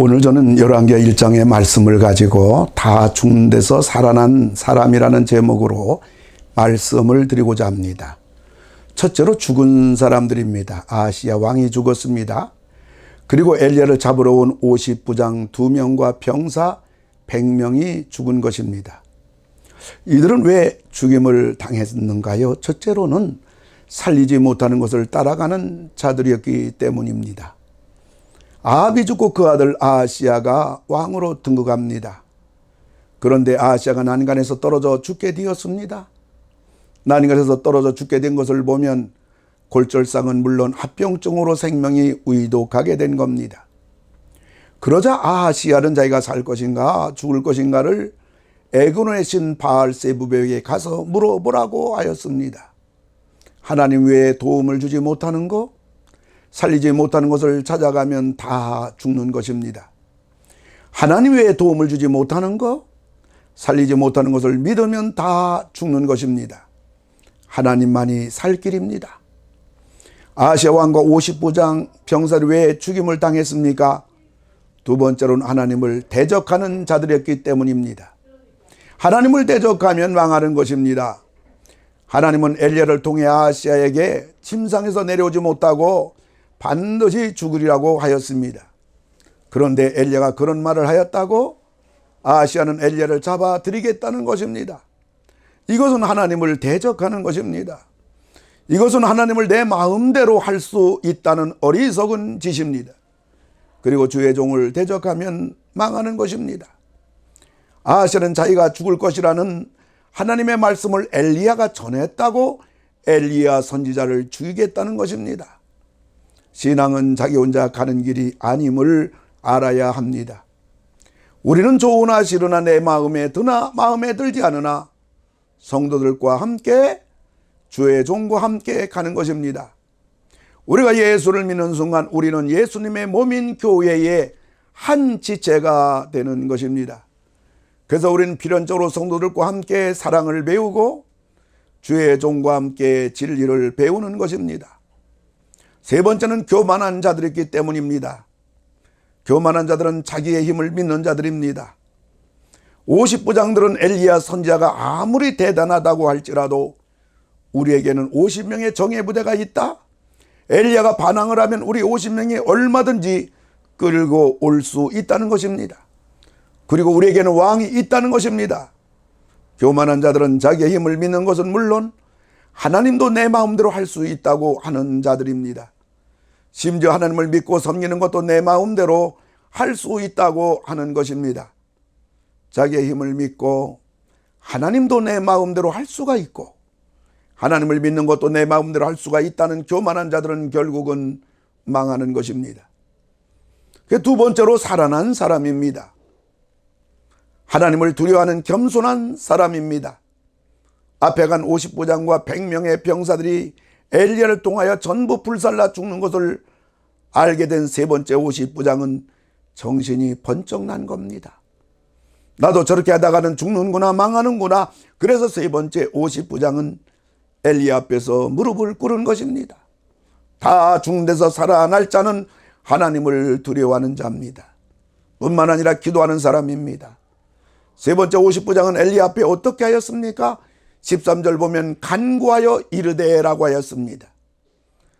오늘 저는 열왕기하 1장의 말씀을 가지고 다 죽는 데서 살아난 사람이라는 제목으로 말씀을 드리고자 합니다. 첫째로 죽은 사람들입니다. 아하시야 왕이 죽었습니다. 그리고 엘리야를 잡으러 온 50부장 2명과 병사 100명이 죽은 것입니다. 이들은 왜 죽임을 당했는가요? 첫째로는 살리지 못하는 것을 따라가는 자들이었기 때문입니다. 아합이 죽고 그 아들 아하시야가 왕으로 등극합니다. 그런데 아하시야가 난간에서 떨어져 죽게 되었습니다. 난간에서 떨어져 죽게 된 것을 보면 골절상은 물론 합병증으로 생명이 위독하게 된 겁니다. 그러자 아하시야는 자기가 살 것인가 죽을 것인가를 에그노의 신 바알세부백에게 가서 물어보라고 하였습니다. 하나님 외에 도움을 주지 못하는 것, 살리지 못하는 것을 찾아가면 다 죽는 것입니다. 하나님 외에 도움을 주지 못하는 것, 살리지 못하는 것을 믿으면 다 죽는 것입니다. 하나님만이 살 길입니다. 아하시야 왕과 50부장 병사를 왜 죽임을 당했습니까? 두 번째로는 하나님을 대적하는 자들이었기 때문입니다. 하나님을 대적하면 망하는 것입니다. 하나님은 엘리야를 통해 아하시야에게 침상에서 내려오지 못하고 반드시 죽으리라고 하였습니다. 그런데 엘리야가 그런 말을 하였다고 아하시야는 엘리야를 잡아들이겠다는 것입니다. 이것은 하나님을 대적하는 것입니다. 이것은 하나님을 내 마음대로 할 수 있다는 어리석은 짓입니다. 그리고 주의 종을 대적하면 망하는 것입니다. 아하시야는 자기가 죽을 것이라는 하나님의 말씀을 엘리야가 전했다고 엘리야 선지자를 죽이겠다는 것입니다. 신앙은 자기 혼자 가는 길이 아님을 알아야 합니다. 우리는 좋으나 싫으나 내 마음에 드나 마음에 들지 않으나 성도들과 함께 주의 종과 함께 가는 것입니다. 우리가 예수를 믿는 순간 우리는 예수님의 몸인 교회의 한 지체가 되는 것입니다. 그래서 우리는 필연적으로 성도들과 함께 사랑을 배우고 주의 종과 함께 진리를 배우는 것입니다. 세 번째는 교만한 자들이기 때문입니다. 교만한 자들은 자기의 힘을 믿는 자들입니다. 50부장들은 엘리야 선지자가 아무리 대단하다고 할지라도 우리에게는 50명의 정예부대가 있다. 엘리야가 반항을 하면 우리 50명이 얼마든지 끌고 올 수 있다는 것입니다. 그리고 우리에게는 왕이 있다는 것입니다. 교만한 자들은 자기의 힘을 믿는 것은 물론 하나님도 내 마음대로 할 수 있다고 하는 자들입니다. 심지어 하나님을 믿고 섬기는 것도 내 마음대로 할 수 있다고 하는 것입니다. 자기의 힘을 믿고 하나님도 내 마음대로 할 수가 있고 하나님을 믿는 것도 내 마음대로 할 수가 있다는 교만한 자들은 결국은 망하는 것입니다. 두 번째로 살아난 사람입니다. 하나님을 두려워하는 겸손한 사람입니다. 앞에 간 50부장과 100명의 병사들이 엘리야를 통하여 전부 불살라 죽는 것을 알게 된 세 번째 50부장은 정신이 번쩍 난 겁니다. 나도 저렇게 하다가는 죽는구나, 망하는구나. 그래서 세 번째 50부장은 엘리야 앞에서 무릎을 꿇은 것입니다. 다 죽는 데서 살아날 자는 하나님을 두려워하는 자입니다. 뿐만 아니라 기도하는 사람입니다. 세 번째 50부장은 엘리야 앞에 어떻게 하였습니까? 13절 보면 간구하여 이르되라고 하였습니다.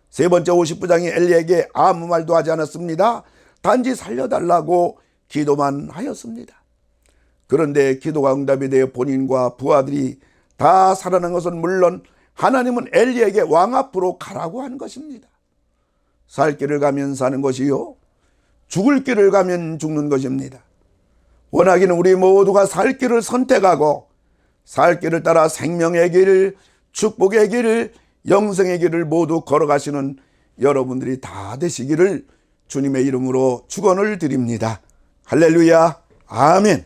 세 번째 50부장이 엘리야에게 아무 말도 하지 않았습니다. 단지 살려달라고 기도만 하였습니다. 그런데 기도가 응답이 되어 본인과 부하들이 다 살아난 것은 물론 하나님은 엘리야에게 왕 앞으로 가라고 한 것입니다. 살 길을 가면 사는 것이요 죽을 길을 가면 죽는 것입니다. 원하기는 우리 모두가 살 길을 선택하고 살 길을 따라 생명의 길, 축복의 길, 영생의 길을 모두 걸어가시는 여러분들이 다 되시기를 주님의 이름으로 축원을 드립니다. 할렐루야, 아멘.